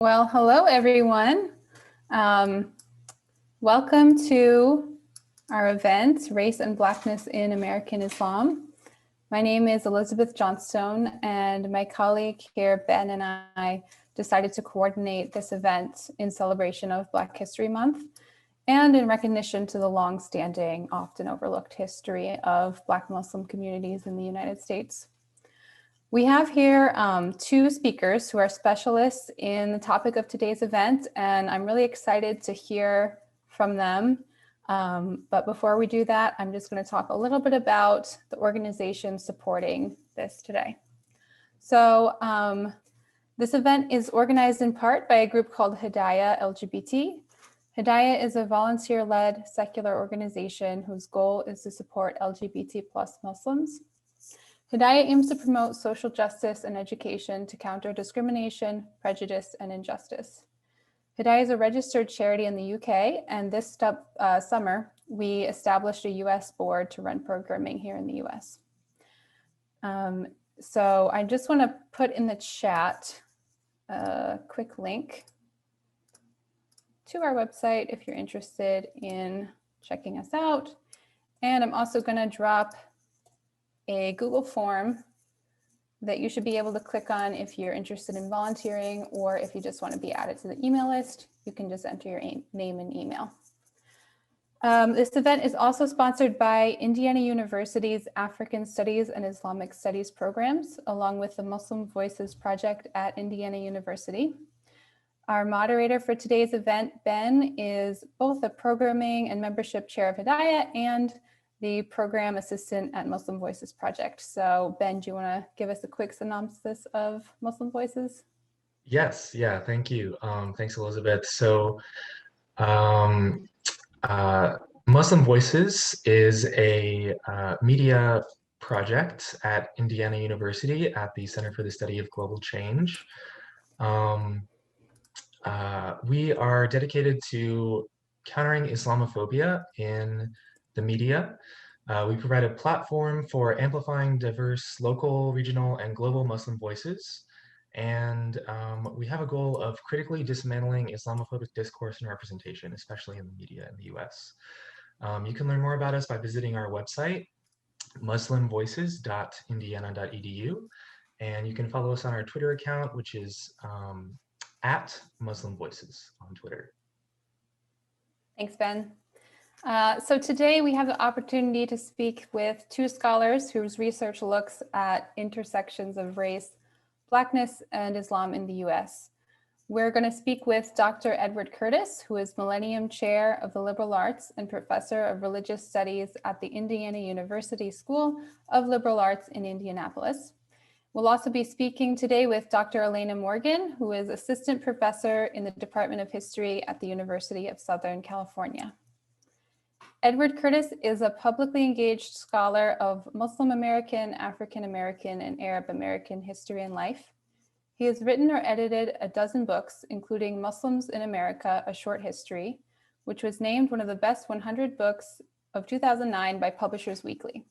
Well, hello, everyone. Welcome to our event, Race and Blackness in American Islam. My name is Elizabeth Johnstone, and my colleague here, Ben, and I decided to coordinate this event in celebration of Black History Month and in recognition to the long-standing, often overlooked history of Black Muslim communities in the United States. We have here two speakers who are specialists in the topic of today's event, and I'm really excited to hear from them. But before we do that, I'm just going to talk a little bit about the organization supporting this today. So this event is organized in part by a group called Hidayah LGBT. Hidayah is a volunteer-led secular organization whose goal is to support LGBT+ Muslims. Hidayah aims to promote social justice and education to counter discrimination, prejudice, and injustice. Hidayah is a registered charity in the UK, and this summer, we established a US board to run programming here in the US. So I just want to put in the chat a quick link to our website if you're interested in checking us out. And I'm also going to drop a Google form that you should be able to click on if you're interested in volunteering, or if you just want to be added to the email list, you can just enter your name and email. This event is also sponsored by Indiana University's African Studies and Islamic Studies programs, along with the Muslim Voices Project at Indiana University. Our moderator for today's event, Ben, is both the programming and membership chair of Hidayah and the program assistant at Muslim Voices Project. So Ben, do you want to give us a quick synopsis of Muslim Voices? Yes, yeah, thank you. Thanks, Elizabeth. So Muslim Voices is a media project at Indiana University at the Center for the Study of Global Change. We are dedicated to countering Islamophobia in the media. We provide a platform for amplifying diverse local, regional, and global Muslim voices. And we have a goal of critically dismantling Islamophobic discourse and representation, especially in the media in the US. You can learn more about us by visiting our website, muslimvoices.indiana.edu. And you can follow us on our Twitter account, which is at Muslim Voices on Twitter. Thanks, Ben. So today we have the opportunity to speak with two scholars whose research looks at intersections of race, Blackness, and Islam in the US. We're going to speak with Dr. Edward Curtis, who is Millennium Chair of the Liberal Arts and Professor of Religious Studies at the Indiana University School of Liberal Arts in Indianapolis. We'll also be speaking today with Dr. Alaina Morgan, who is Assistant Professor in the Department of History at the University of Southern California. Edward Curtis is a publicly engaged scholar of Muslim American, African American, and Arab American history and life. He has written or edited a dozen books, including Muslims in America, A Short History, which was named one of the best 100 books of 2009 by Publishers Weekly.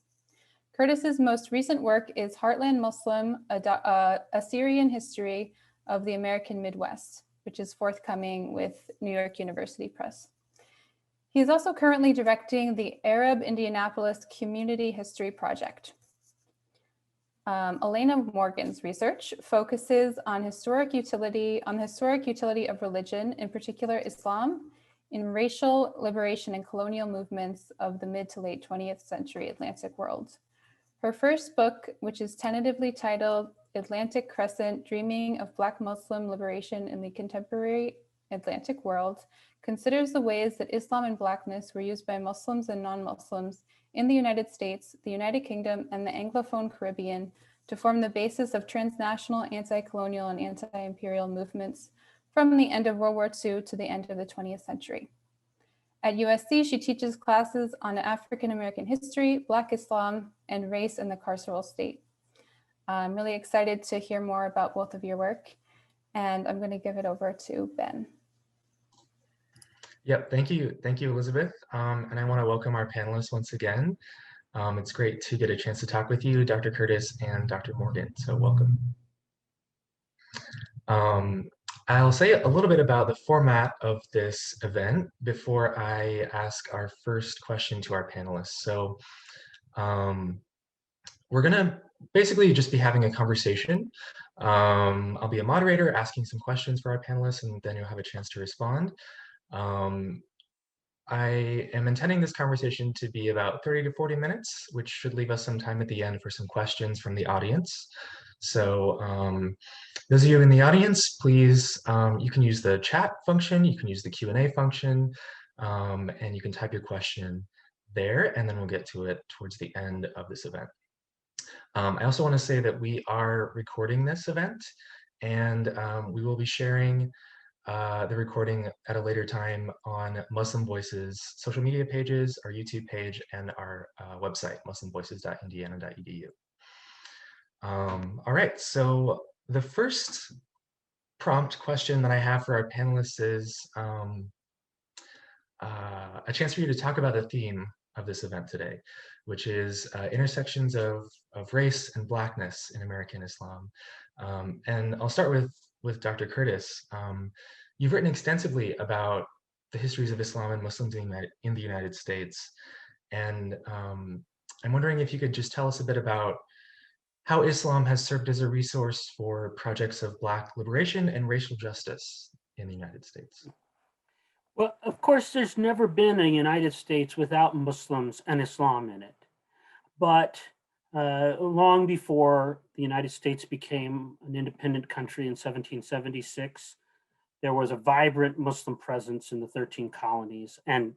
Curtis's most recent work is Heartland Muslim, a Syrian history of the American Midwest, which is forthcoming with New York University Press. He is also currently directing the Arab Indianapolis Community History Project. Alaina Morgan's research focuses on the historic utility of religion, in particular Islam, in racial liberation and colonial movements of the mid to late 20th century Atlantic world. Her first book, which is tentatively titled Atlantic Crescent, Dreaming of Black Muslim Liberation in the Contemporary Atlantic World, considers the ways that Islam and Blackness were used by Muslims and non-Muslims in the United States, the United Kingdom, and the Anglophone Caribbean to form the basis of transnational anti-colonial and anti-imperial movements from the end of World War II to the end of the 20th century. At USC, she teaches classes on African American history, Black Islam, and race in the carceral state. I'm really excited to hear more about both of your work, and I'm going to give it over to Ben. Yep, thank you, Elizabeth. And I want to welcome our panelists once again. It's great to get a chance to talk with you, Dr. Curtis and Dr. Morgan, so welcome. I'll say a little bit about the format of this event before I ask our first question to our panelists. So we're gonna basically just be having a conversation. I'll be a moderator asking some questions for our panelists, and then you'll have a chance to respond. Um, I am intending this conversation to be about 30 to 40 minutes, which should leave us some time at the end for some questions from the audience. So those of you in the audience, please, you can use the chat function, you can use the Q&A function, and you can type your question there, and then we'll get to it towards the end of this event. I also want to say that we are recording this event, and we will be sharing the recording at a later time on Muslim Voices social media pages, our YouTube page, and our website, muslimvoices.indiana.edu. All right, so the first prompt question that I have for our panelists is a chance for you to talk about the theme of this event today, which is intersections of race and Blackness in American Islam. And I'll start with Dr. Curtis. You've written extensively about the histories of Islam and Muslims in the United States. And I'm wondering if you could just tell us a bit about how Islam has served as a resource for projects of Black liberation and racial justice in the United States. Well, of course, there's never been a United States without Muslims and Islam in it. But long before the United States became an independent country in 1776, there was a vibrant Muslim presence in the 13 colonies and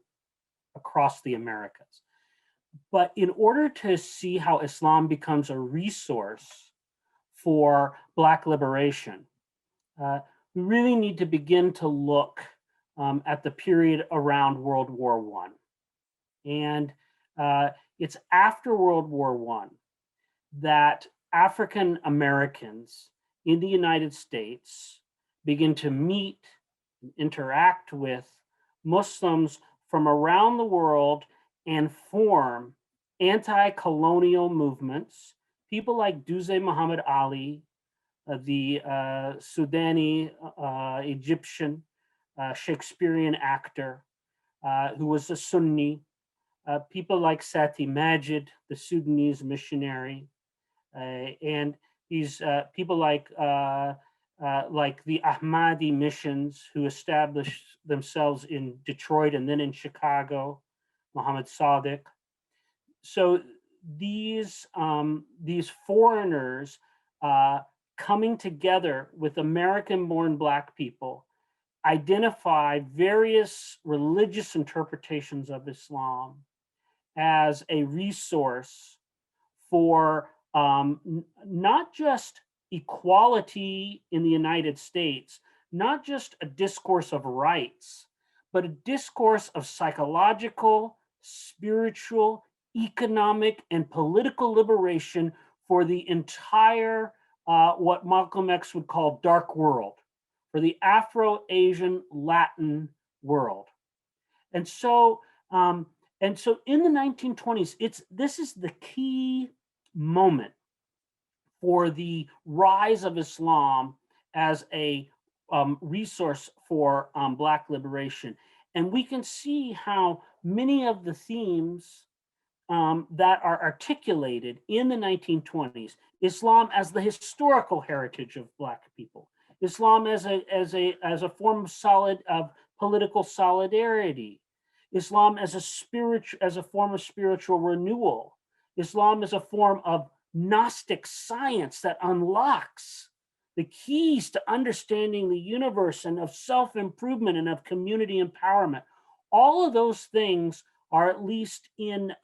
across the Americas. But in order to see how Islam becomes a resource for Black liberation, we really need to begin to look at the period around World War I. And it's after World War I that African Americans in the United States begin to meet and interact with Muslims from around the world and form anti-colonial movements. People like Duze Muhammad Ali, the Sudani Egyptian Shakespearean actor who was a Sunni, people like Sati Majid, the Sudanese missionary, and these people like the Ahmadi missions who established themselves in Detroit and then in Chicago, Muhammad Sadiq. So these foreigners coming together with American-born Black people identify various religious interpretations of Islam as a resource for not just equality in the United States, not just a discourse of rights, but a discourse of psychological, spiritual, economic, and political liberation for the entire, what Malcolm X would call dark world, for the Afro-Asian Latin world. And so in the 1920s, this is the key moment for the rise of Islam as a resource for Black liberation. And we can see how many of the themes that are articulated in the 1920s, Islam as the historical heritage of Black people, Islam as a form of political solidarity, Islam as a form of spiritual renewal, Islam as a form of Gnostic science that unlocks the keys to understanding the universe and of self-improvement and of community empowerment. All of those things are, at least in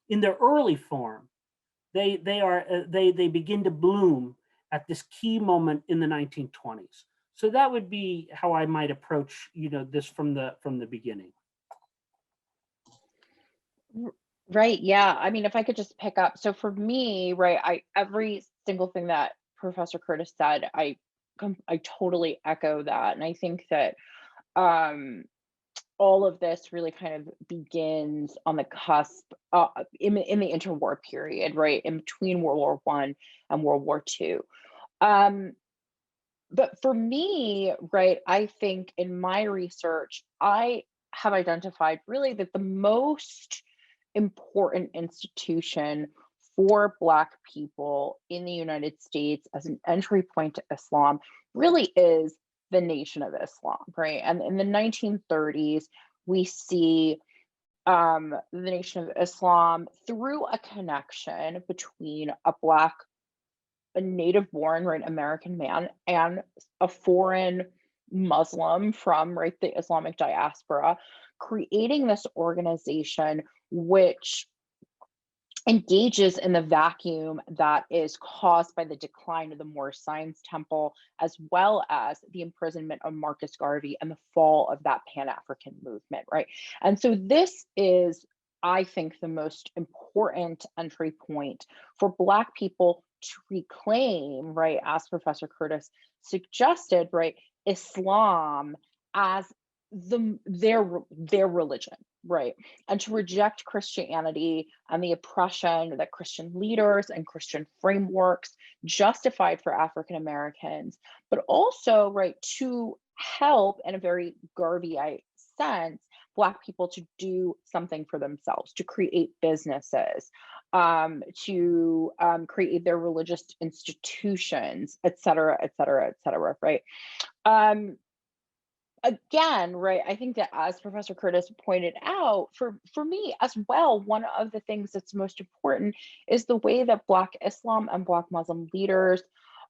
their early form, they begin to bloom at this key moment in the 1920s. So that would be how I might approach, this from the beginning. Right. Yeah. I mean, if I could just pick up. So for me, right, every single thing that Professor Curtis said, I totally echo that. And I think that all of this really kind of begins on the cusp in the interwar period, right, in between World War I and World War II. but for me, right, I think in my research, I have identified really that the most important institution for Black people in the United States as an entry point to Islam really is the Nation of Islam, right? And in the 1930s, we see the Nation of Islam through a connection between a native born, right, American man and a foreign Muslim from, right, the Islamic diaspora, creating this organization which engages in the vacuum that is caused by the decline of the Moorish Science Temple, as well as the imprisonment of Marcus Garvey and the fall of that Pan-African movement, right? And so this is, I think, the most important entry point for Black people to reclaim, right, as Professor Curtis suggested, right, Islam as their religion, right, and to reject Christianity and the oppression that Christian leaders and Christian frameworks justified for African Americans, but also, right, to help in a very Garveyite sense Black people to do something for themselves, to create businesses, to create their religious institutions, et cetera, et cetera, et cetera, right? Again, right, I think that as Professor Curtis pointed out, for me as well, one of the things that's most important is the way that Black Islam and Black Muslim leaders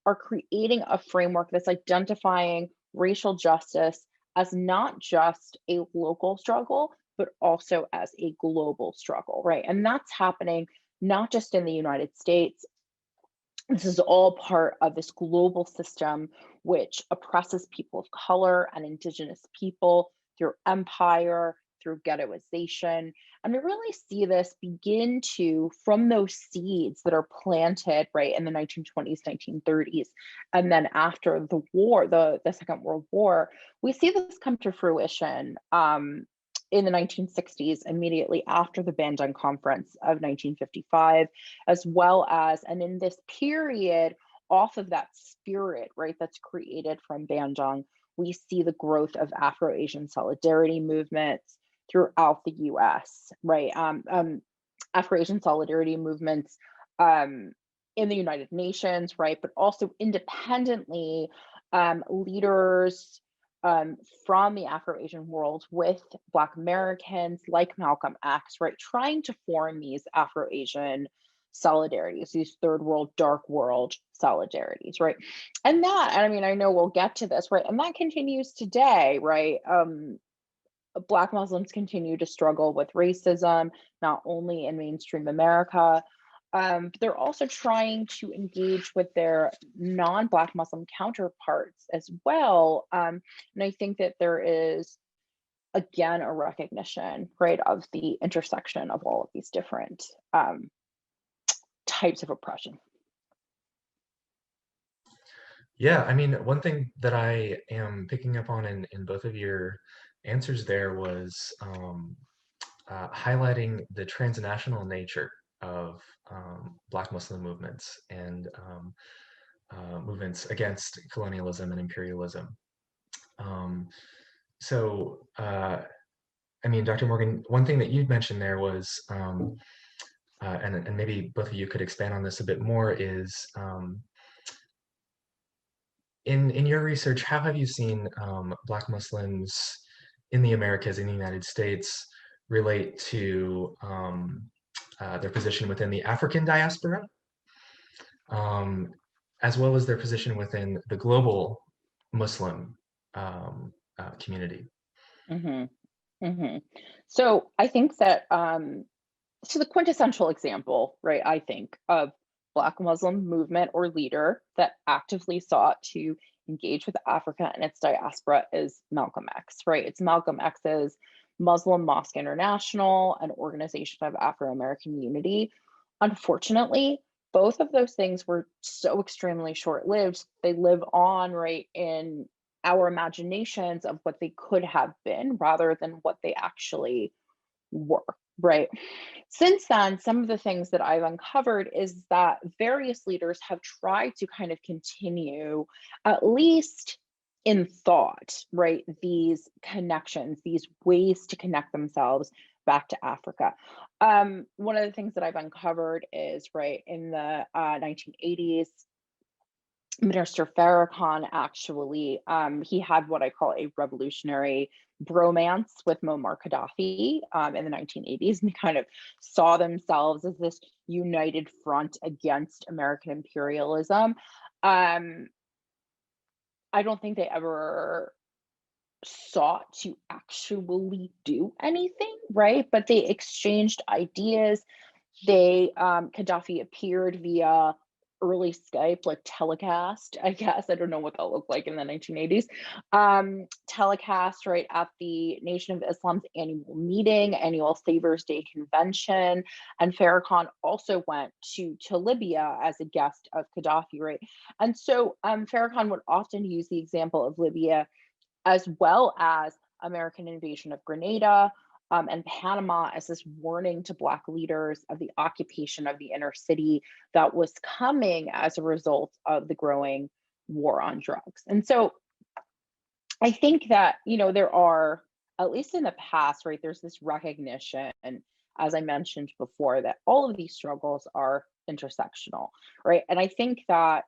are creating a framework that's identifying racial justice as not just a local struggle, but also as a global struggle, right? And that's happening not just in the United States. This is all part of this global system which oppresses people of color and indigenous people through empire, through ghettoization. And we really see this begin to, from those seeds that are planted, right, in the 1920s, 1930s, and then after the war, the Second World War, we see this come to fruition in the 1960s, immediately after the Bandung Conference of 1955, as well as, and in this period, off of that spirit, right, that's created from Bandung, we see the growth of Afro-Asian solidarity movements throughout the US, right? Afro-Asian solidarity movements in the United Nations, right? But also independently, leaders from the Afro-Asian world with Black Americans like Malcolm X, right, trying to form these Afro-Asian solidarities, these third world, dark world solidarities, right? And that, I mean, I know we'll get to this, right? And that continues today, right? Black Muslims continue to struggle with racism, not only in mainstream America, but they're also trying to engage with their non-Black Muslim counterparts as well. And I think that there is, again, a recognition, right, of the intersection of all of these different types of oppression. Yeah, I mean, one thing that I am picking up on in both of your answers there was highlighting the transnational nature of Black Muslim movements and movements against colonialism and imperialism. I mean, Dr. Morgan, one thing that you'd mentioned there was, and maybe both of you could expand on this a bit more, is in your research, how have you seen Black Muslims in the Americas, in the United States, relate to their position within the African diaspora, as well as their position within the global Muslim community? So I think that, so the quintessential example, right, I think, of Black Muslim movement or leader that actively sought to engage with Africa and its diaspora is Malcolm X, right? It's Malcolm X's Muslim Mosque International, an organization of Afro-American unity. Unfortunately, both of those things were so extremely short-lived. They live on, right, in our imaginations of what they could have been rather than what they actually were, right? Since then, some of the things that I've uncovered is that various leaders have tried to kind of continue, at least in thought, right, these connections, these ways to connect themselves back to Africa. One of the things that I've uncovered is, right, in the 1980s, Minister Farrakhan actually, he had what I call a revolutionary bromance with Muammar Gaddafi in the 1980s, and they kind of saw themselves as this united front against American imperialism. Um, I don't think they ever sought to actually do anything, right? But they exchanged ideas. They Gaddafi appeared via early Skype, like telecast, I guess. I don't know what that looked like in the 1980s. Telecast right at the Nation of Islam's annual meeting, annual Savers Day convention. And Farrakhan also went to Libya as a guest of Gaddafi, right? And so Farrakhan would often use the example of Libya as well as American invasion of Grenada and Panama as this warning to Black leaders of the occupation of the inner city that was coming as a result of the growing war on drugs. And so I think that, there are, at least in the past, right, there's this recognition, as I mentioned before, that all of these struggles are intersectional, right? And I think that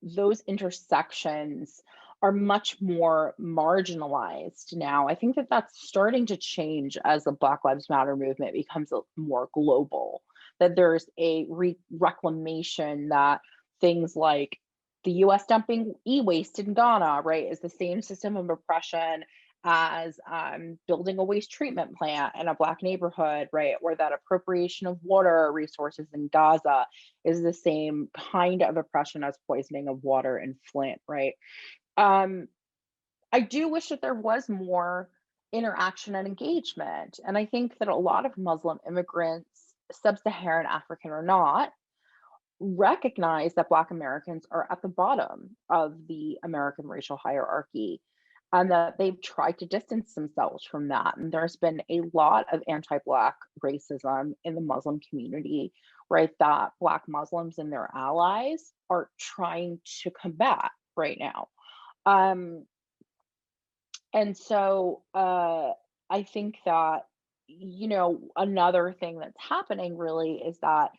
those intersections are much more marginalized now. I think that that's starting to change as the Black Lives Matter movement becomes more global, that there's a reclamation that things like the US dumping e-waste in Ghana, right, is the same system of oppression as building a waste treatment plant in a Black neighborhood, right, or that appropriation of water resources in Gaza is the same kind of oppression as poisoning of water in Flint, right? I do wish that there was more interaction and engagement. And I think that a lot of Muslim immigrants, sub-Saharan African or not, recognize that Black Americans are at the bottom of the American racial hierarchy and that they've tried to distance themselves from that. And there's been a lot of anti-Black racism in the Muslim community, right, that Black Muslims and their allies are trying to combat right now. And so I think that, another thing that's happening really is that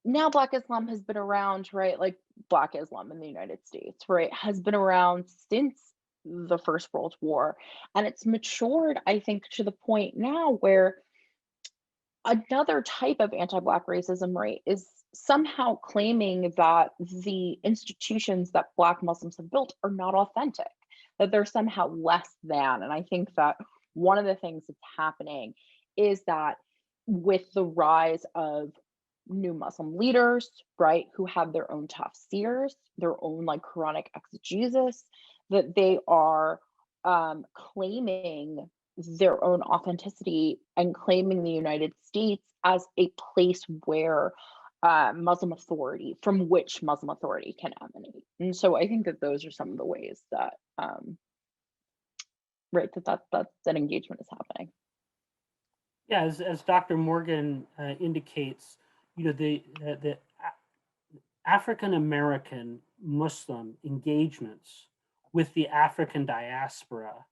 now Black Islam has been around, right? Like Black Islam in the United States, right, has been around since the First World War. And it's matured, I think, to the point now where another type of anti-Black racism, right, is somehow claiming that the institutions that Black Muslims have built are not authentic, that they're somehow less than. And I think that one of the things that's happening is that with the rise of new Muslim leaders, right, who have their own tafsirs, their own like Quranic exegesis, that they are claiming their own authenticity and claiming the United States as a place where Muslim authority, from which Muslim authority can emanate. And so I think that those are some of the ways that, right, that engagement is happening. Yeah, as Dr. Morgan indicates, the African American Muslim engagements with the African diaspora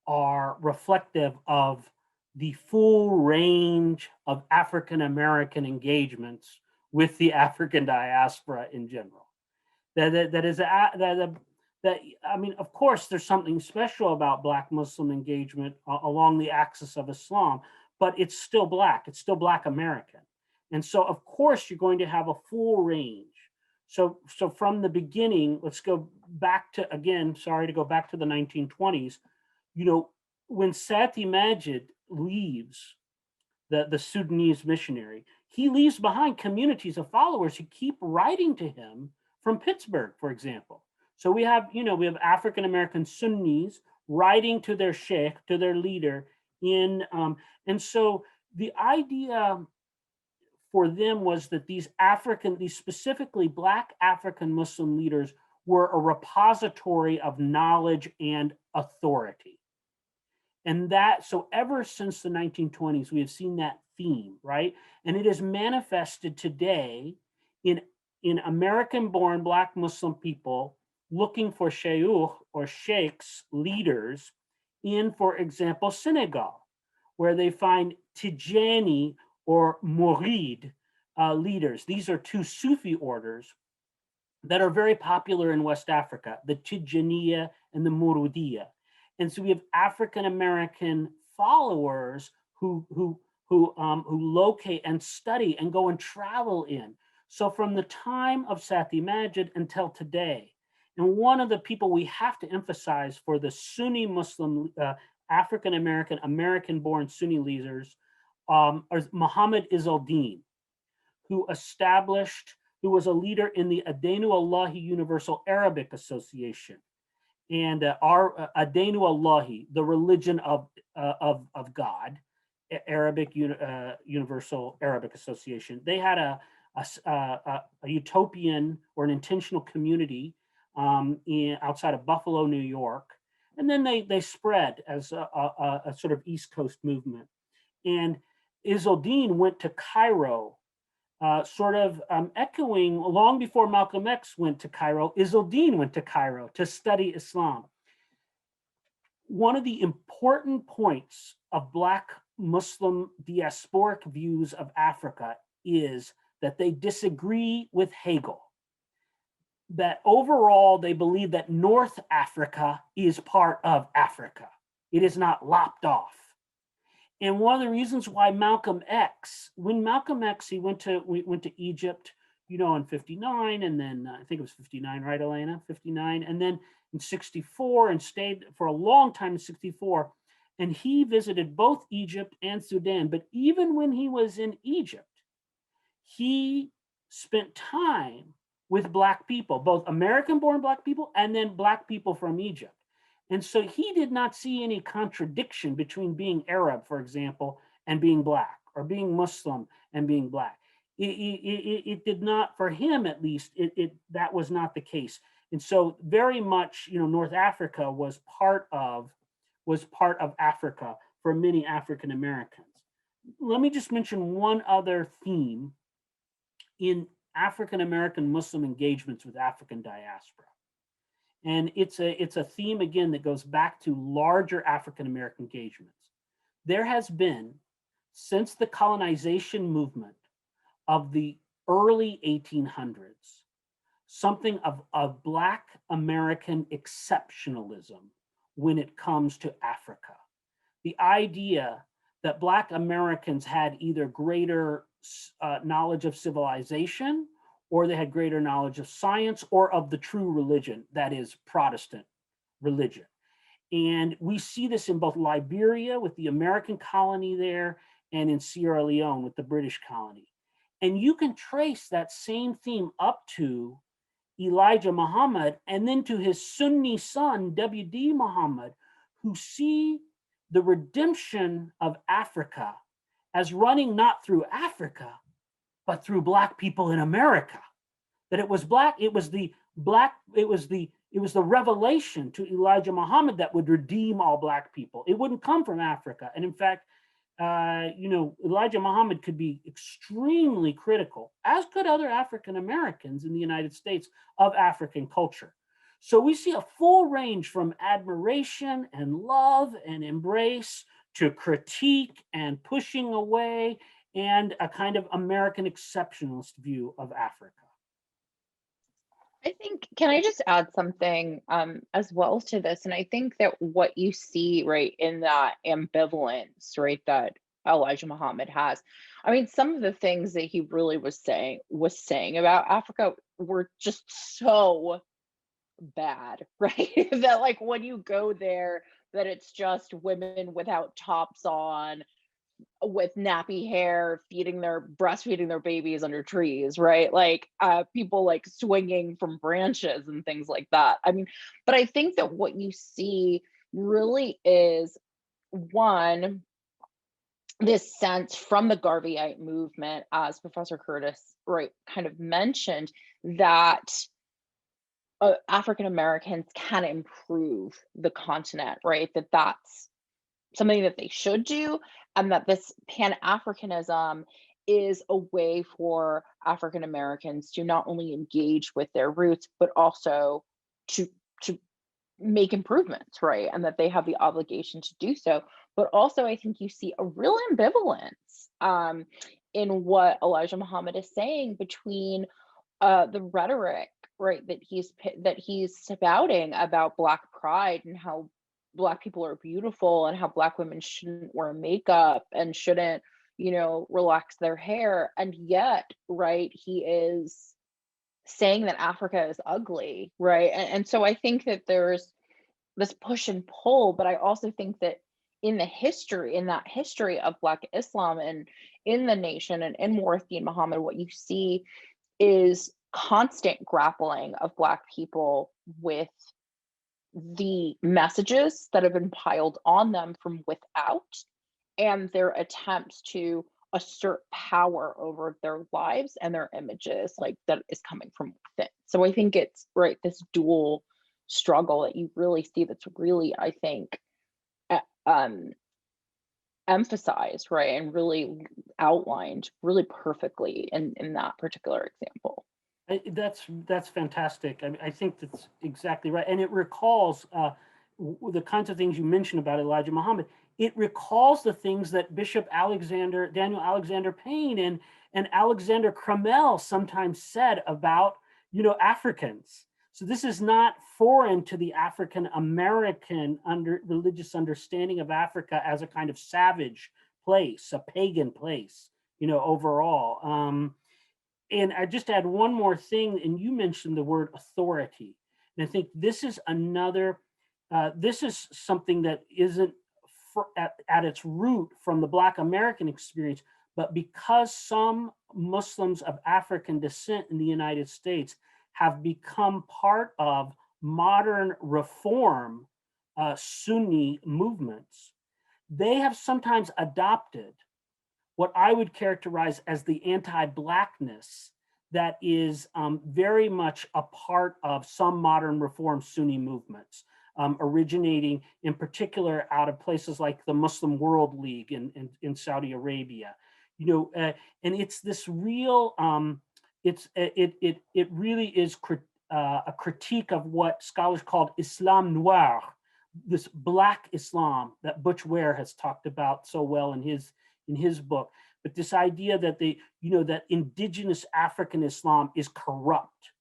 are reflective of the full range of African American engagements with the African diaspora in general. I mean, of course, there's something special about Black Muslim engagement along the axis of Islam, but it's still Black American. And so, of course, you're going to have a full range. So from the beginning, let's go back to, again, sorry to go back to the 1920s, when Sati Majid leaves, the Sudanese missionary, he leaves behind communities of followers who keep writing to him from Pittsburgh, for example. So we have African-American Sunnis writing to their sheikh, to their leader and so the idea for them was that these specifically Black African Muslim leaders were a repository of knowledge and authority. And that, so ever since the 1920s, we have seen that theme, right? And it is manifested today in American-born Black Muslim people looking for shayukh or sheikhs, leaders, in, for example, Senegal, where they find Tijani or Murid leaders. These are two Sufi orders that are very popular in West Africa, the Tijaniya and the Muridiya. And so we have African American followers who locate and study and go and travel in. So from the time of Sati Majid until today, and one of the people we have to emphasize for the Sunni Muslim, African American, American-born Sunni leaders is Muhammad Izzeldin, who was a leader in the Adenu Allahi Universal Arabic Association. And our Adenu Allahi, the religion of God, Arabic Universal Arabic Association. They had a utopian or an intentional community outside of Buffalo, New York, and then they spread as a sort of East Coast movement. And Izzeldin went to Cairo, echoing long before Malcolm X went to Cairo. Izzeldin went to Cairo to study Islam. One of the important points of Black Muslim diasporic views of Africa is that they disagree with Hegel. That overall, they believe that North Africa is part of Africa. It is not lopped off. And one of the reasons why Malcolm X, when Malcolm X, he went to Egypt, in 59, and then I think it was 59, right, Alaina? 59, and then in 64, and stayed for a long time in 64. And he visited both Egypt and Sudan. But even when he was in Egypt, he spent time with Black people, both American-born Black people and then Black people from Egypt. And so he did not see any contradiction between being Arab, for example, and being Black, or being Muslim and being Black. It did not, for him at least, that was not the case. And so very much, North Africa was part of Africa for many African Americans. Let me just mention one other theme in African American Muslim engagements with African diaspora. And it's a theme, again, that goes back to larger African American engagements. There has been, since the colonization movement of the early 1800s, something of Black American exceptionalism when it comes to Africa. The idea that Black Americans had either greater knowledge of civilization, or they had greater knowledge of science, or of the true religion, that is Protestant religion. And we see this in both Liberia with the American colony there, and in Sierra Leone with the British colony. And you can trace that same theme up to Elijah Muhammad, and then to his Sunni son, W.D. Muhammad, who see the redemption of Africa as running not through Africa, but through Black people in America. That it was the revelation to Elijah Muhammad that would redeem all Black people. It wouldn't come from Africa. And in fact, Elijah Muhammad could be extremely critical, as could other African Americans in the United States, of African culture. So we see a full range from admiration and love and embrace to critique and pushing away, and a kind of American exceptionalist view of Africa. I think, can I just add something as well to this? And I think that what you see, right, in that ambivalence, right, that Elijah Muhammad has, I mean, some of the things that he really was saying about Africa were just so bad, right? That like when you go there, that it's just women without tops on, with nappy hair, breastfeeding their babies under trees, right? Like people like swinging from branches and things like that. I mean, but I think that what you see really is, one, this sense from the Garveyite movement, as Professor Curtis, right, kind of mentioned, that African Americans can improve the continent, right? That's something that they should do, and that this Pan-Africanism is a way for African Americans to not only engage with their roots, but also to to make improvements, right? And that they have the obligation to do so. But also, I think you see a real ambivalence in what Elijah Muhammad is saying between the rhetoric, right, that he's spouting about Black pride and how Black people are beautiful and how Black women shouldn't wear makeup and shouldn't, relax their hair, and yet, right, he is saying that Africa is ugly, right? And so I think that there's this push and pull, but I also think that in that history of Black Islam and in the nation and in Muwahideen Muhammad, what you see is constant grappling of Black people with the messages that have been piled on them from without, and their attempts to assert power over their lives and their images, like, that is coming from within. So I think it's, right, this dual struggle that you really see, that's really, I think, emphasized, right, and really outlined really perfectly in that particular example. That's fantastic. I think that's exactly right, and it recalls the kinds of things you mentioned about Elijah Muhammad. It recalls the things that Bishop Daniel Alexander Payne and Alexander Crummell sometimes said about Africans. So this is not foreign to the African American religious understanding of Africa as a kind of savage place, a pagan place, overall. And I just add one more thing, and you mentioned the word authority. And I think this is this is something that isn't at its root from the Black American experience, but because some Muslims of African descent in the United States have become part of modern reform Sunni movements, they have sometimes adopted what I would characterize as the anti-Blackness that is very much a part of some modern reform Sunni movements, originating in particular out of places like the Muslim World League in Saudi Arabia. And it's this real, it really is a critique of what scholars called Islam noir, this Black Islam that Butch Ware has talked about so well in his book, but this idea that that indigenous African Islam is corrupt.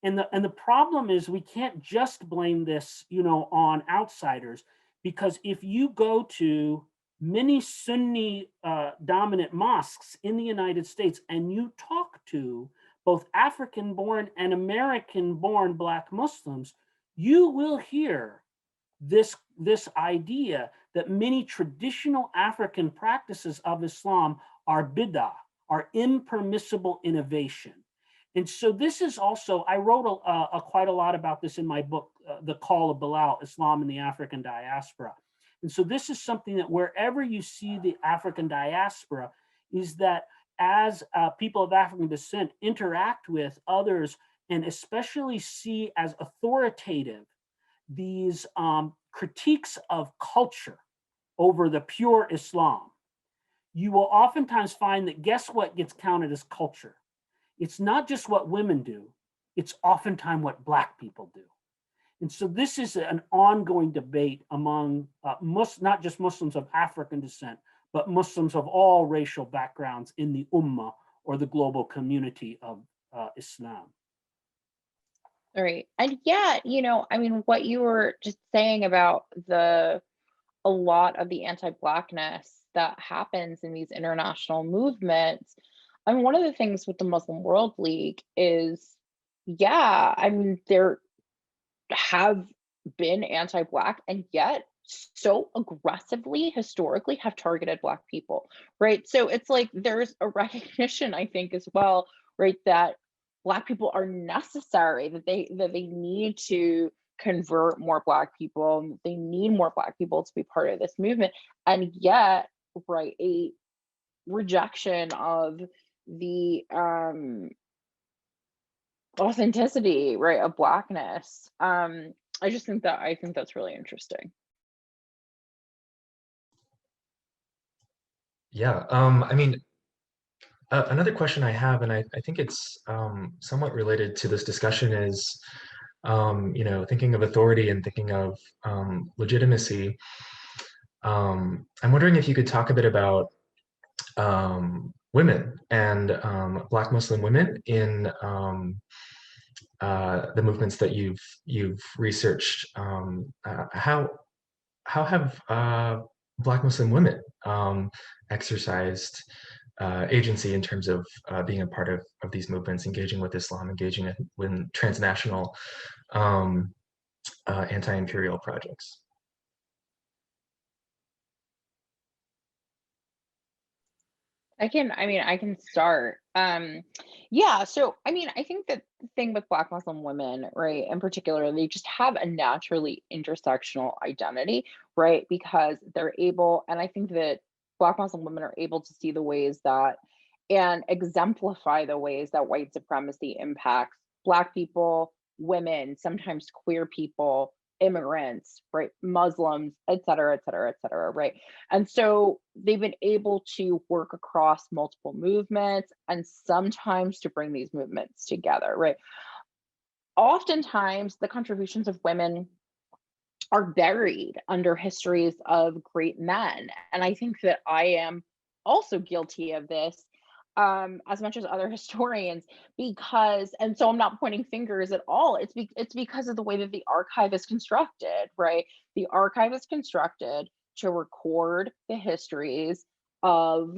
And the problem is we can't just blame this, on outsiders, because if you go to many Sunni dominant mosques in the United States and you talk to both African-born and American-born Black Muslims, you will hear this idea that many traditional African practices of Islam are bid'ah, are impermissible innovation. And so this is also, I wrote quite a lot about this in my book, The Call of Bilal, Islam in the African Diaspora. And so this is something that wherever you see the African diaspora, is that as people of African descent interact with others, and especially see as authoritative these critiques of culture over the pure Islam, you will oftentimes find that, guess what gets counted as culture? It's not just what women do, it's oftentimes what Black people do. And so this is an ongoing debate among not just Muslims of African descent, but Muslims of all racial backgrounds in the Ummah, or the global community of Islam. All right. And yet, what you were just saying about a lot of the anti-Blackness that happens in these international movements, one of the things with the Muslim World League is, there have been anti-Black, and yet so aggressively historically have targeted Black people, right? So it's like there's a recognition, I think, as well, right, that Black people are necessary, that they need to convert more Black people, and they need more Black people to be part of this movement. And yet, right, a rejection of the authenticity, right, of Blackness. I think that's really interesting. Yeah, I mean, another question I have, and I think it's somewhat related to this discussion is, thinking of authority and thinking of legitimacy. I'm wondering if you could talk a bit about women and Black Muslim women in the movements that you've researched. How have Black Muslim women exercised agency in terms of being a part of these movements, engaging with Islam, engaging with transnational anti-imperial projects? I can start. Yeah, so I think that the thing with Black Muslim women, right, in particular, they just have a naturally intersectional identity, right? Because they're able, and I think that Black Muslim women are able to see the ways that and exemplify the ways that white supremacy impacts Black people, women, sometimes queer people, immigrants, right, Muslims, et cetera, et cetera, et cetera, right? And so they've been able to work across multiple movements and sometimes to bring these movements together, right? Oftentimes, the contributions of women are buried under histories of great men. And I think that I am also guilty of this as much as other historians, because, and so I'm not pointing fingers at all. It's because of the way that the archive is constructed, right? The archive is constructed to record the histories of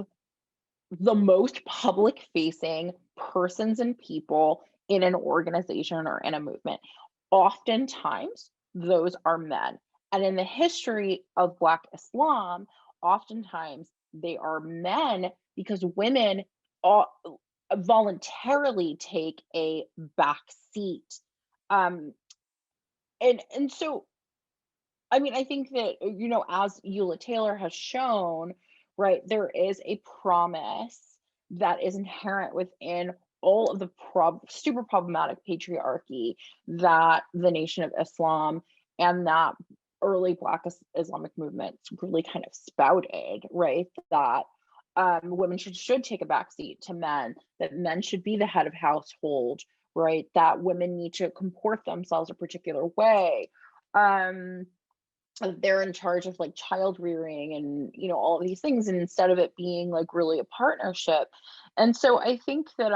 the most public facing persons and people in an organization or in a movement. Oftentimes, those are men. And in the history of Black Islam, oftentimes they are men because women voluntarily take a back seat. Um, and so, I think that, as Eula Taylor has shown, right, there is a promise that is inherent within all of the super problematic patriarchy that the Nation of Islam and that early Black Islamic movements really kind of spouted, right? That women should take a backseat to men, that men should be the head of household, right? That women need to comport themselves a particular way. They're in charge of like child rearing and all of these things, and instead of it being like really a partnership. And so I think that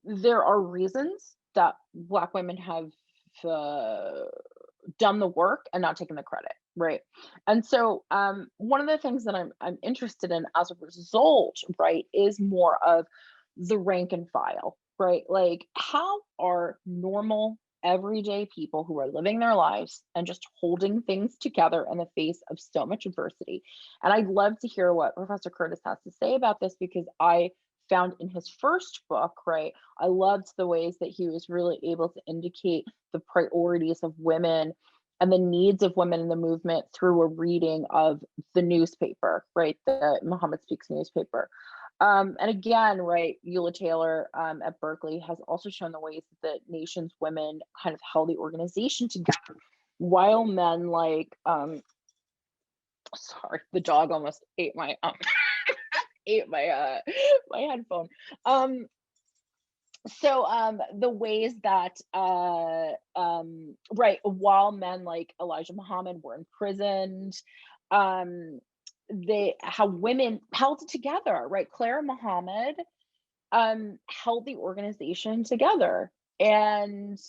there are reasons that Black women have done the work and not taken the credit, right? And so one of the things that I'm interested in as a result, right, is more of the rank and file, right? Like, how are normal everyday people who are living their lives and just holding things together in the face of so much adversity? And I'd love to hear what Professor Curtis has to say about this, because I found in his first book, right, I loved the ways that he was really able to indicate the priorities of women and the needs of women in the movement through a reading of the newspaper, right, the Muhammad Speaks newspaper. And again, right, Eula Taylor at Berkeley has also shown the ways that the nation's women kind of held the organization together, while men like, sorry, the dog almost ate my ate my my headphone. So the ways that right, while men like Elijah Muhammad were imprisoned, how women held it together, right? Clara Muhammad held the organization together, and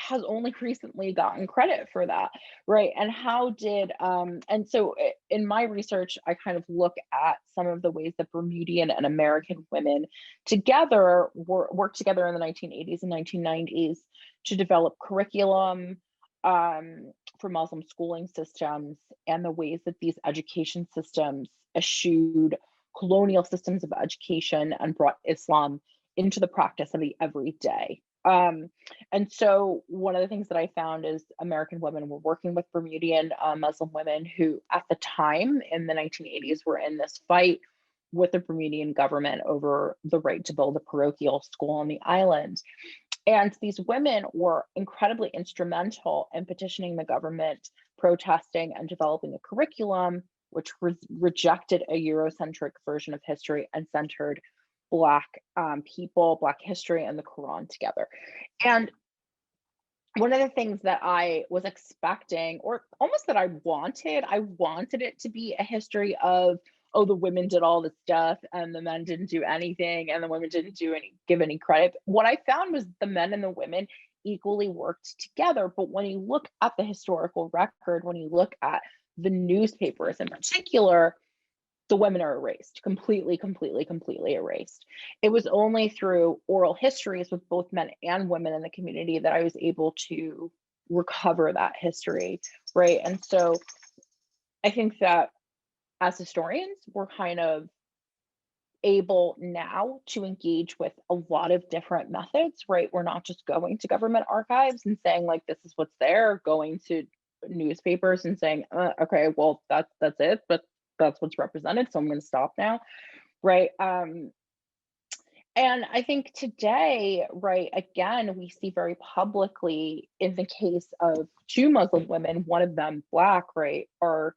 has only recently gotten credit for that, right? And how did and so in my research, I kind of look at some of the ways that Bermudian and American women together worked together in the 1980s and 1990s to develop curriculum for Muslim schooling systems, and the ways that these education systems eschewed colonial systems of education and brought Islam into the practice of the everyday. And so one of the things that I found is American women were working with Bermudian Muslim women who at the time in the 1980s were in this fight with the Bermudian government over the right to build a parochial school on the island. And these women were incredibly instrumental in petitioning the government, protesting, and developing a curriculum which rejected a Eurocentric version of history and centered Black people, Black history, and the Quran together. And one of the things that I was expecting, or almost that I wanted it to be a history of, oh, the women did all this stuff and the men didn't do anything, and the women didn't give any credit. What I found was the men and the women equally worked together. But when you look at the historical record, when you look at the newspapers in particular, the women are erased, completely erased. It was only through oral histories with both men and women in the community that I was able to recover that history, right? And so I think that as historians, we're kind of able now to engage with a lot of different methods, right? We're not just going to government archives and saying like, this is what's there, going to newspapers and saying, okay, well, that's it, but that's what's represented, so I'm going to stop now, right? And I think today, right, again, we see very publicly in the case of two Muslim women, one of them Black, right, our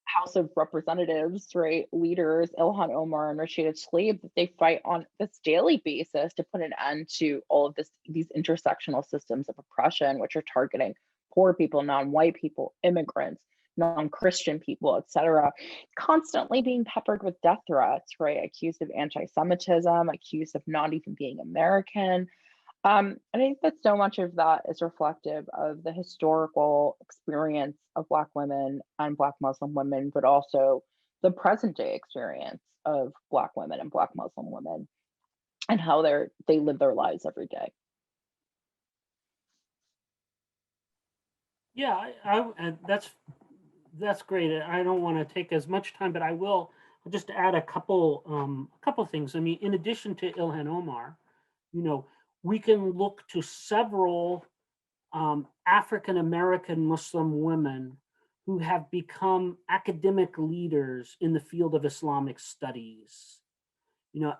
House of Representatives, right, leaders, Ilhan Omar and Rashida Tlaib, that they fight on this daily basis to put an end to all of these intersectional systems of oppression, which are targeting poor people, non-white people, immigrants, non-Christian people, etc., constantly being peppered with death threats, right? Accused of anti-Semitism, accused of not even being American. I think that so much of that is reflective of the historical experience of Black women and Black Muslim women, but also the present day experience of Black women and Black Muslim women and how they live their lives every day. Yeah, that's great. I don't want to take as much time, but I will just add a couple things. I mean, in addition to Ilhan Omar, we can look to several African American Muslim women who have become academic leaders in the field of Islamic studies.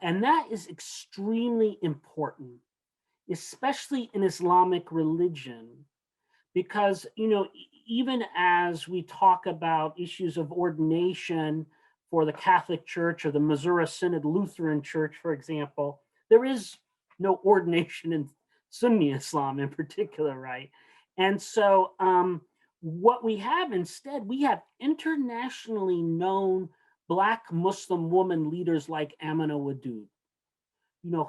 And that is extremely important, especially in Islamic religion, because even as we talk about issues of ordination for the Catholic Church or the Missouri Synod Lutheran Church, for example, there is no ordination in Sunni Islam in particular, right? And so what we have instead, we have internationally known Black Muslim woman leaders like Amina Wadud,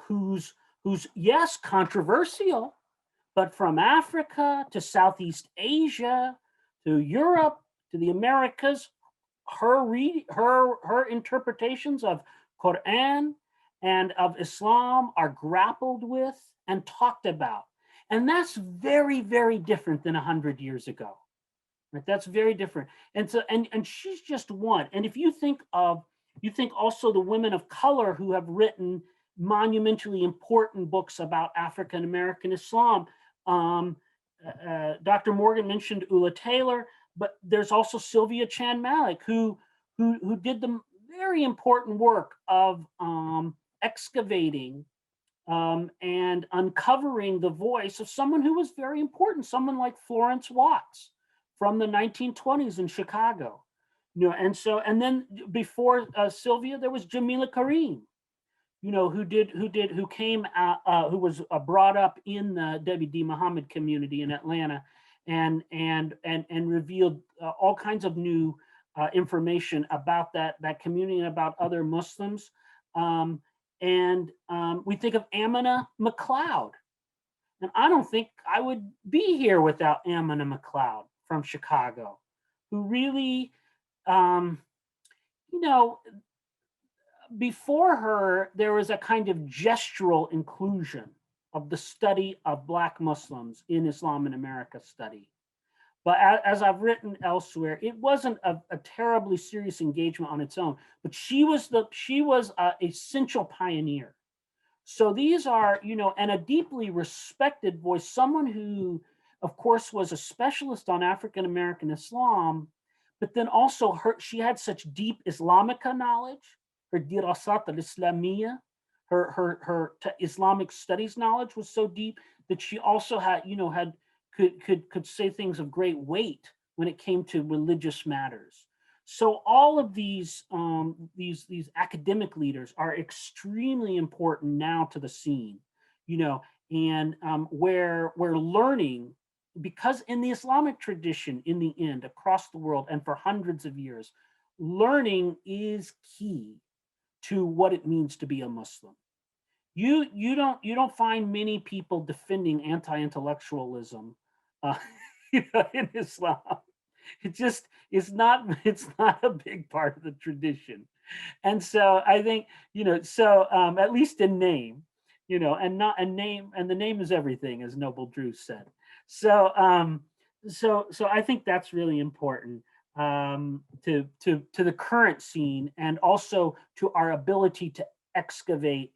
who's yes, controversial, but from Africa to Southeast Asia, to Europe, to the Americas, her interpretations of Quran and of Islam are grappled with and talked about. And that's very, very different than 100 years ago. Right? That's very different. And so, and she's just one. And if you think also the women of color who have written monumentally important books about African American Islam. Dr. Morgan mentioned Ula Taylor, but there's also Sylvia Chan Malik, who did the very important work of excavating and uncovering the voice of someone who was very important, someone like Florence Watts from the 1920s in Chicago. And then before Sylvia, there was Jamila Karim, who was brought up in the W.D. Muhammad community in Atlanta and revealed all kinds of new information about that community and about other Muslims. We think of Amina McLeod. And I don't think I would be here without Amina McLeod from Chicago, who really, before her, there was a kind of gestural inclusion of the study of Black Muslims in Islam in America study. But as I've written elsewhere, it wasn't a terribly serious engagement on its own, but she was a essential pioneer. So these are, and a deeply respected voice, someone who, of course, was a specialist on African American Islam, but then also she had such deep Islamica knowledge, her dirasat al-Islamiyya, her Islamic studies knowledge was so deep that she also had, could say things of great weight when it came to religious matters. So all of these academic leaders are extremely important now to the scene, you know, and where learning, because in the Islamic tradition, in the end, across the world and for hundreds of years, learning is key to what it means to be a Muslim. You don't find many people defending anti-intellectualism in Islam. It's not a big part of the tradition. And so I think, at least in name, and the name is everything, as Noble Drew said. So I think that's really important to the current scene, and also to our ability to excavate.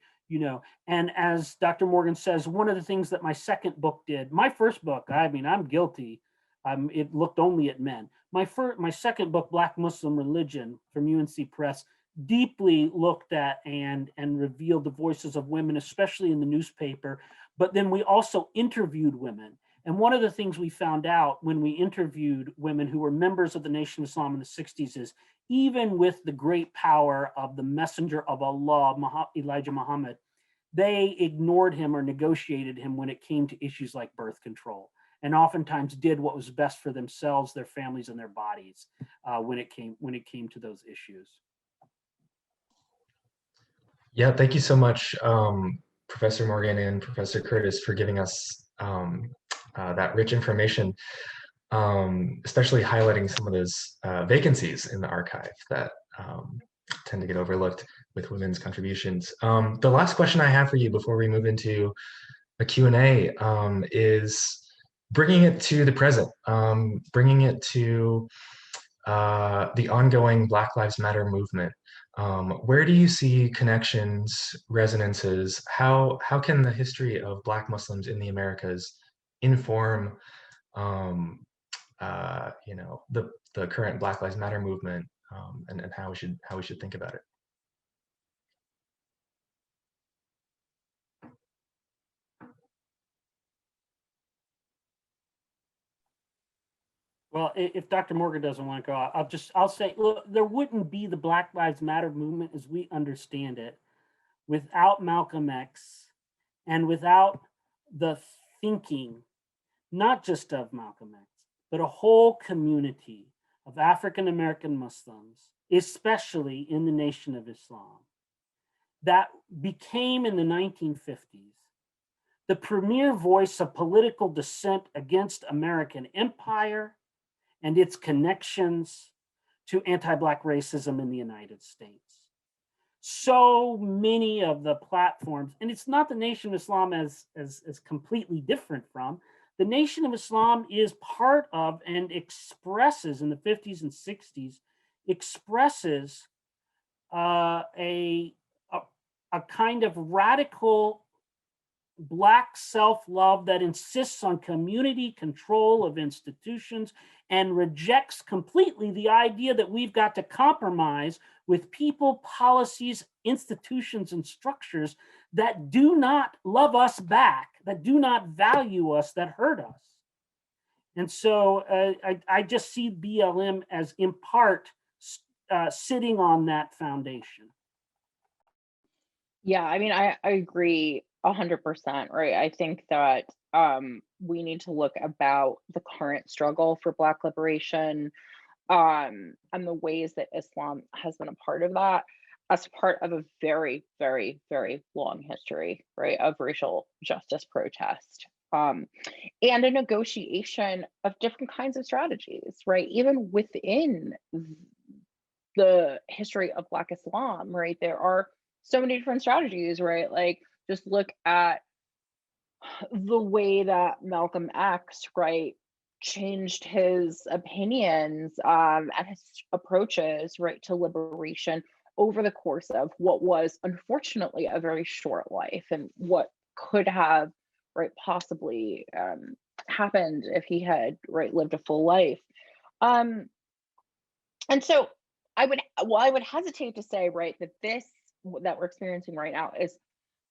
And as Dr. Morgan says, one of the things that my second book did, my first book, I mean, I'm guilty. It looked only at men. My second book, Black Muslim Religion, from UNC Press, deeply looked at and revealed the voices of women, especially in the newspaper. But then we also interviewed women. And one of the things we found out when we interviewed women who were members of the Nation of Islam in the 60s is, even with the great power of the messenger of Allah, Elijah Muhammad, they ignored him or negotiated him when it came to issues like birth control, and oftentimes did what was best for themselves, their families, and their bodies when it came to those issues. Yeah, thank you so much, Professor Morgan and Professor Curtis, for giving us that rich information, especially highlighting some of those vacancies in the archive that tend to get overlooked with women's contributions. The last question I have for you before we move into a Q&A is bringing it to the present, bringing it to the ongoing Black Lives Matter movement. Where do you see connections, resonances? How can the history of Black Muslims in the Americas inform, the current Black Lives Matter movement, and how we should think about it? Well, if Dr. Morgan doesn't want to go, I'll say, look, there wouldn't be the Black Lives Matter movement as we understand it without Malcolm X, and without the thinking, not just of Malcolm X, but a whole community of African-American Muslims, especially in the Nation of Islam, that became in the 1950s the premier voice of political dissent against American empire and its connections to anti-Black racism in the United States. So many of the platforms, and it's not the Nation of Islam as completely different from, the Nation of Islam is part of and expresses, in the 50s and 60s, expresses a kind of radical Black self-love that insists on community control of institutions and rejects completely the idea that we've got to compromise with people, policies, institutions, and structures that do not love us back, that do not value us, that hurt us. And so I just see BLM as, in part, sitting on that foundation. Yeah, I mean, I agree 100%, right? I think that we need to look about the current struggle for Black liberation and the ways that Islam has been a part of that as part of a very, very, very long history, right, of racial justice protest and a negotiation of different kinds of strategies, right? Even within the history of Black Islam, right, there are so many different strategies, right? Like, just look at the way that Malcolm X, right, changed his opinions and his approaches, right, to liberation over the course of what was unfortunately a very short life, and what could have, right, possibly happened if he had, right, lived a full life. And so I would hesitate to say, right, that this that we're experiencing right now is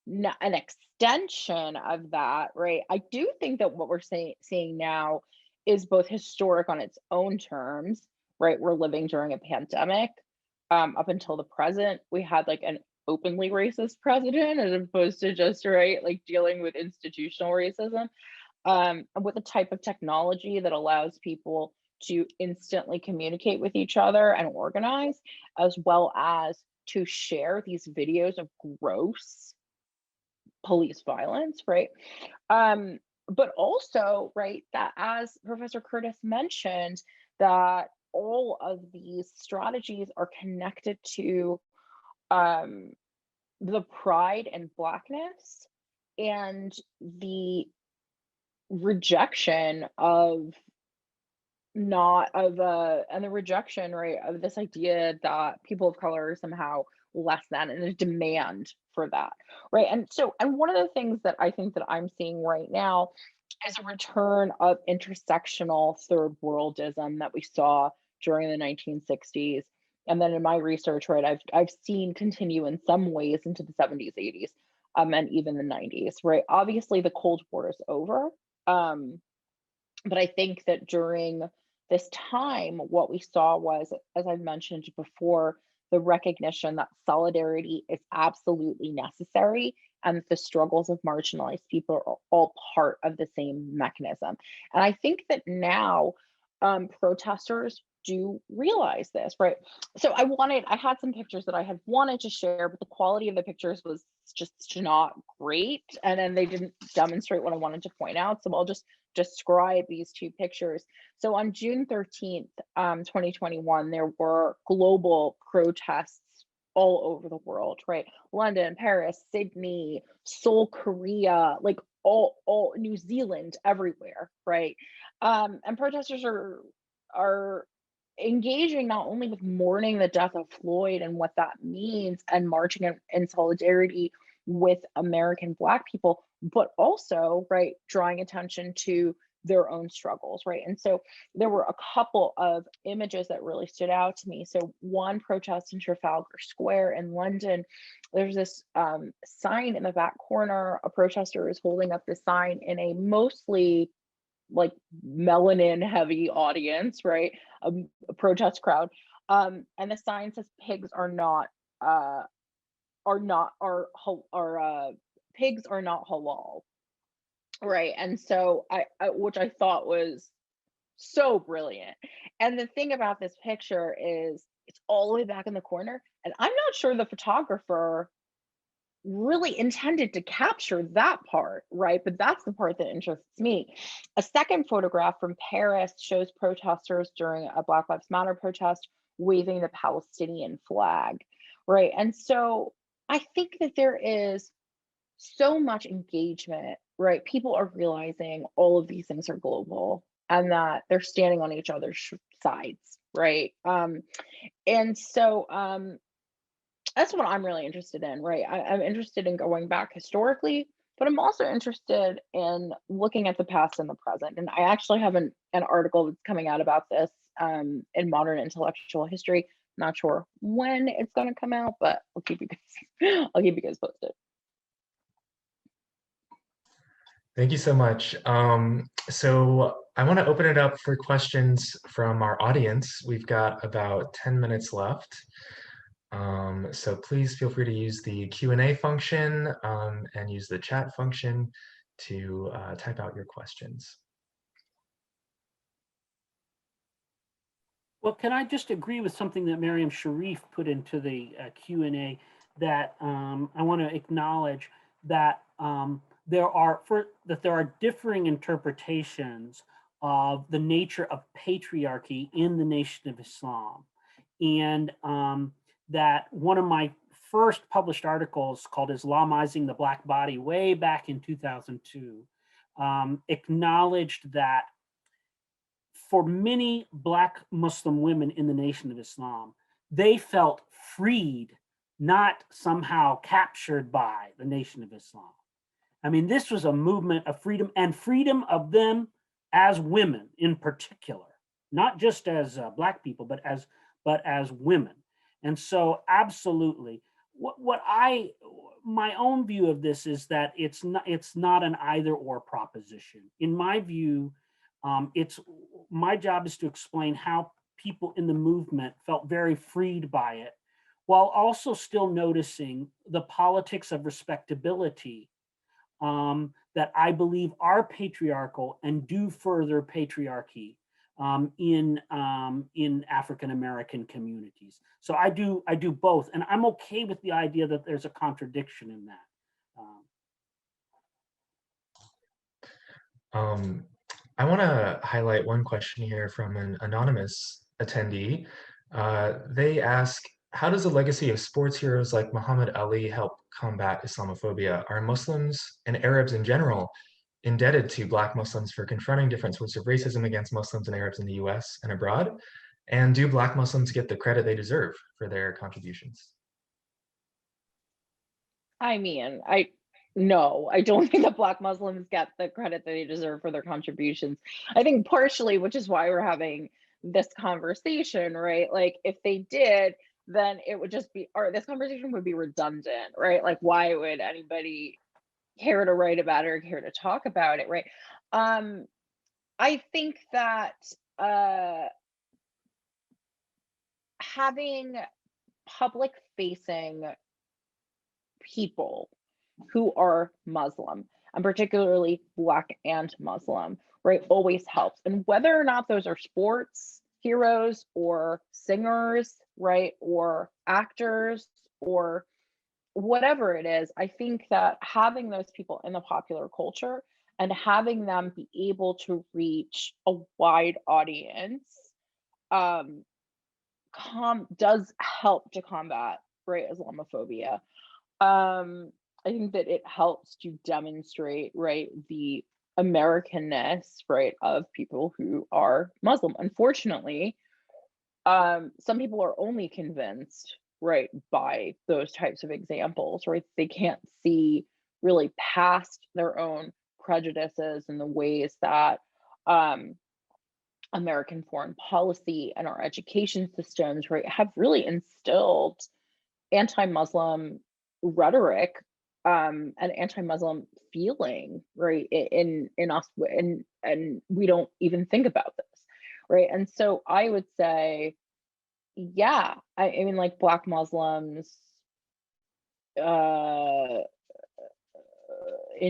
not an extension of that, right? I do think that what we're seeing now is both historic on its own terms, right? We're living during a pandemic. Up until the present, we had like an openly racist president as opposed to just, right, like dealing with institutional racism, with a type of technology that allows people to instantly communicate with each other and organize, as well as to share these videos of gross police violence, right? But also, right, that as Professor Curtis mentioned, that all of these strategies are connected to the pride and Blackness and the rejection of not of and the rejection, right, of this idea that people of color are somehow less than, and a demand for that, right? And so, and one of the things that I think that I'm seeing right now is a return of intersectional third worldism that we saw during the 1960s, and then in my research, right, I've seen continue in some ways into the 70s, 80s, and even the 90s, right? Obviously, the Cold War is over, but I think that during this time, what we saw was, as I mentioned before, the recognition that solidarity is absolutely necessary and that the struggles of marginalized people are all part of the same mechanism. And I think that now protesters do realize this, right? So I had some pictures that I had wanted to share, but the quality of the pictures was just not great. And then they didn't demonstrate what I wanted to point out. So I'll just describe these two pictures. So on June 13th, 2021, there were global protests all over the world, right? London, Paris, Sydney, Seoul, Korea, like all New Zealand, everywhere, right? And protesters are engaging not only with mourning the death of Floyd and what that means and marching in solidarity with American Black people, but also, right, drawing attention to their own struggles, right? And so there were a couple of images that really stood out to me. So one protest in Trafalgar Square in London, there's this sign in the back corner. A protester is holding up the sign in a mostly like melanin heavy audience, right? A protest crowd. And the sign says pigs are not pigs are not halal, right? And so I which I thought was so brilliant. And the thing about this picture is it's all the way back in the corner, and I'm not sure the photographer really intended to capture that part, right? But that's the part that interests me. A second photograph from Paris shows protesters during a Black Lives Matter protest waving the Palestinian flag, right? And so I think that there is so much engagement, right? People are realizing all of these things are global and that they're standing on each other's sides, right? And so that's what I'm really interested in, right? I'm interested in going back historically, but I'm also interested in looking at the past and the present. And I actually have an article that's coming out about this in Modern Intellectual History. Not sure when it's going to come out, but I'll keep you guys posted. Thank you so much. So I want to open it up for questions from our audience. We've got about 10 minutes left. So please feel free to use the Q&A function and use the chat function to type out your questions. Well, can I just agree with something that Miriam Sharif put into the Q&A, that I want to acknowledge that there are differing interpretations of the nature of patriarchy in the Nation of Islam, and that one of my first published articles called Islamizing the Black Body way back in 2002 acknowledged that for many Black Muslim women in the Nation of Islam, they felt freed, not somehow captured by the Nation of Islam. I mean, this was a movement of freedom, and freedom of them as women in particular, not just as Black people, but as women. And so absolutely, my own view of this is that it's not an either or proposition. In my view, my job is to explain how people in the movement felt very freed by it, while also still noticing the politics of respectability that I believe are patriarchal and do further patriarchy in African American communities. So I do both, and I'm okay with the idea that there's a contradiction in that. I want to highlight one question here from an anonymous attendee. They ask, how does the legacy of sports heroes like Muhammad Ali help combat Islamophobia? Are Muslims and Arabs in general indebted to Black Muslims for confronting different sorts of racism against Muslims and Arabs in the US and abroad? And do Black Muslims get the credit they deserve for their contributions? I mean, no, I don't think that Black Muslims get the credit that they deserve for their contributions. I think partially, which is why we're having this conversation, right? Like if they did, then it would just be, or this conversation would be redundant, right? Like why would anybody care to write about it or care to talk about it, right? I think that having public facing people who are Muslim, and particularly Black and Muslim, right, always helps. And whether or not those are sports heroes or singers, right, or actors or whatever it is, I think that having those people in the popular culture and having them be able to reach a wide audience does help to combat, right, Islamophobia. I think that it helps to demonstrate, right, the Americanness, right, of people who are Muslim. Unfortunately, some people are only convinced, right, by those types of examples, right? They can't see really past their own prejudices and the ways that American foreign policy and our education systems, right, have really instilled anti-Muslim rhetoric and anti-Muslim feeling, right, in us, and we don't even think about this, right? And so I would say, yeah, I mean, like Black Muslims, in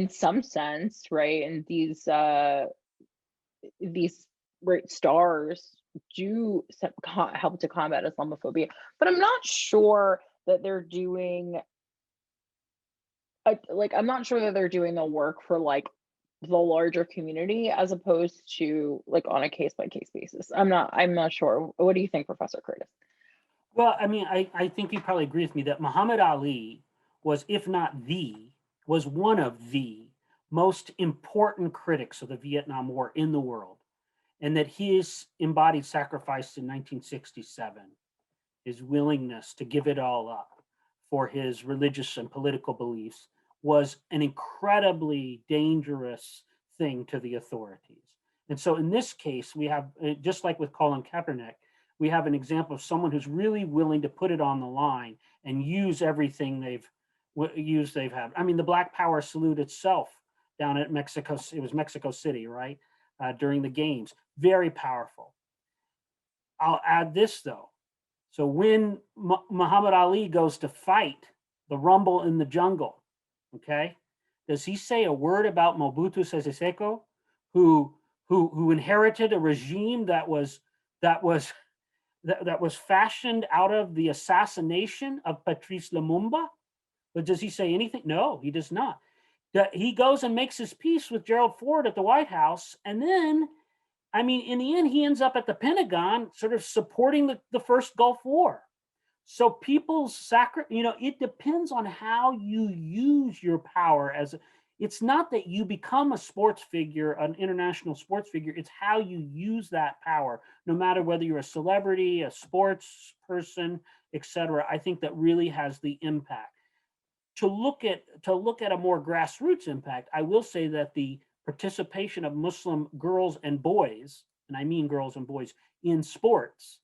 some sense, right, and these great stars do help to combat Islamophobia, but I'm not sure that they're doing I'm not sure that they're doing the work for like the larger community as opposed to like on a case-by-case basis. I'm not sure. What do you think, Professor Curtis? Well, I mean, I think you probably agree with me that Muhammad Ali was, if not was one of the most important critics of the Vietnam War in the world, and that his embodied sacrifice in 1967, his willingness to give it all up for his religious and political beliefs, was an incredibly dangerous thing to the authorities. And so in this case, we have, just like with Colin Kaepernick, we have an example of someone who's really willing to put it on the line and use everything they've had. I mean, the Black Power salute itself down at Mexico, it was Mexico City, right? During the games, very powerful. I'll add this though. So when Muhammad Ali goes to fight the rumble in the jungle, okay, does he say a word about Mobutu Sese Seko, who inherited a regime that was fashioned out of the assassination of Patrice Lumumba? But does he say anything? No, he does not. He goes and makes his peace with Gerald Ford at the White House, and then, I mean, in the end, he ends up at the Pentagon, sort of supporting the first Gulf War. So people's it depends on how you use your power. It's not that you become a sports figure, an international sports figure. It's how you use that power, no matter whether you're a celebrity, a sports person, etc. I think that really has the impact. To look at a more grassroots impact, I will say that the participation of Muslim girls and boys, and I mean girls and boys, in sports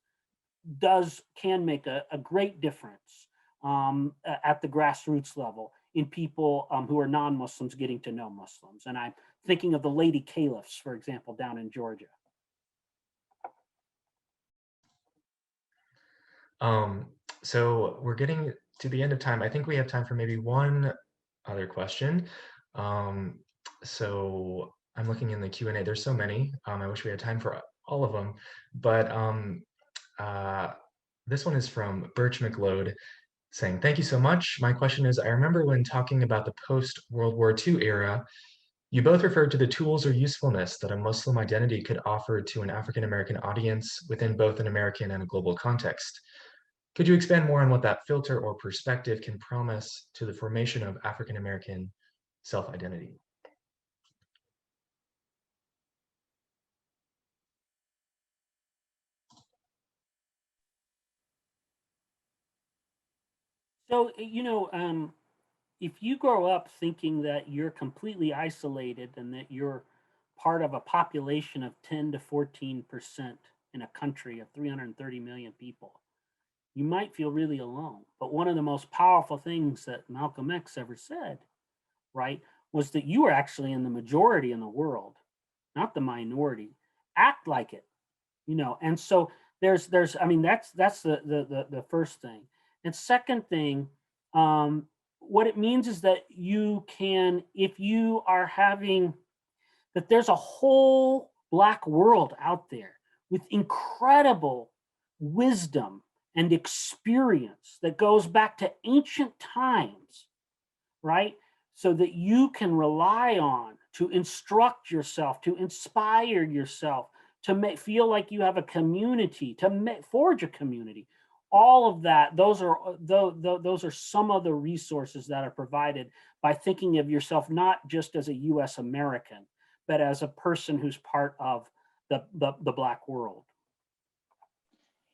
can make a great difference at the grassroots level in people who are non-Muslims getting to know Muslims. And I'm thinking of the Lady Caliphs, for example, down in Georgia. So we're getting to the end of time. I think we have time for maybe one other question. So I'm looking in the Q&A. There's so many. I wish we had time for all of them. But this one is from Birch McLeod saying, "Thank you so much. My question is, I remember when talking about the post-World War II era, you both referred to the tools or usefulness that a Muslim identity could offer to an African-American audience within both an American and a global context. Could you expand more on what that filter or perspective can promise to the formation of African-American self-identity?" So, if you grow up thinking that you're completely isolated and that you're part of a population of 10 to 14% in a country of 330 million people, you might feel really alone. But one of the most powerful things that Malcolm X ever said, right, was that you are actually in the majority in the world, not the minority. Act like it, And so there's I mean that's the first thing. And second thing, what it means is that you can, if you are having, that there's a whole Black world out there with incredible wisdom and experience that goes back to ancient times, right? So that you can rely on to instruct yourself, to inspire yourself, to feel like you have a community, to forge a community. All of that, those are some of the resources that are provided by thinking of yourself not just as a U.S. American, but as a person who's part of the Black world.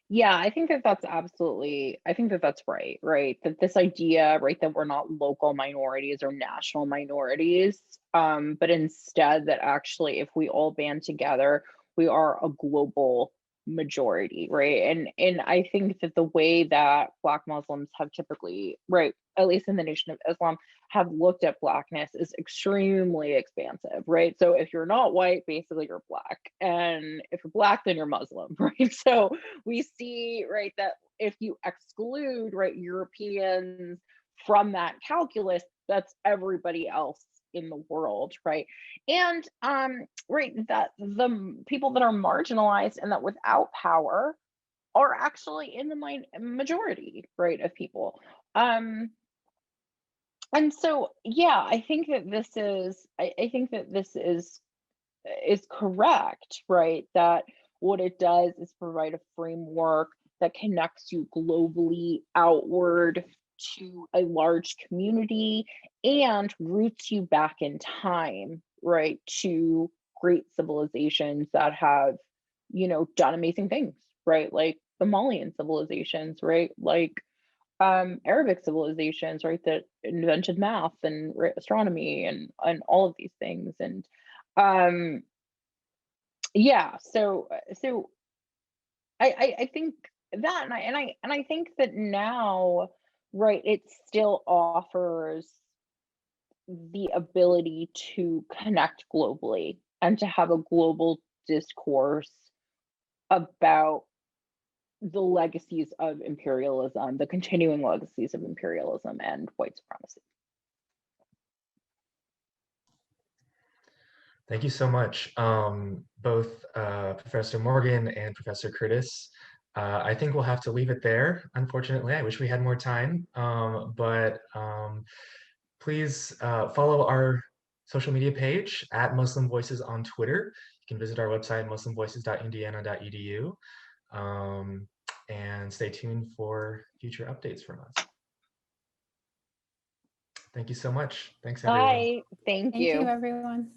Yeah, I think that that's absolutely, I think that that's right, right? That this idea, right, that we're not local minorities or national minorities, but instead that actually if we all band together, we are a global majority, right? And I think that the way that Black Muslims have typically, right, at least in the Nation of Islam, have looked at Blackness is extremely expansive, right? So if you're not white, basically you're Black. And if you're Black, then you're Muslim, right? So we see, right, that if you exclude, right, Europeans from that calculus, that's everybody else in the world, right? And right, that the people that are marginalized and that without power are actually in the majority, right, of people. And so, yeah, I think that this is, I think that this is correct, right? That what it does is provide a framework that connects you globally outward to a large community and roots you back in time, right? To great civilizations that have, done amazing things, right? Like the Malian civilizations, right? Like Arabic civilizations, right, that invented math and astronomy and all of these things. And um, yeah, so I think that, and I think that now, right, it still offers the ability to connect globally and to have a global discourse about the legacies of imperialism, the continuing legacies of imperialism and white supremacy. Thank you so much, both Professor Morgan and Professor Curtis. I think we'll have to leave it there, unfortunately. I wish we had more time, but please follow our social media page at Muslim Voices on Twitter. You can visit our website, muslimvoices.indiana.edu, and stay tuned for future updates from us. Thank you so much. Thanks, everyone. Bye. Thank Thank you, you. everyone.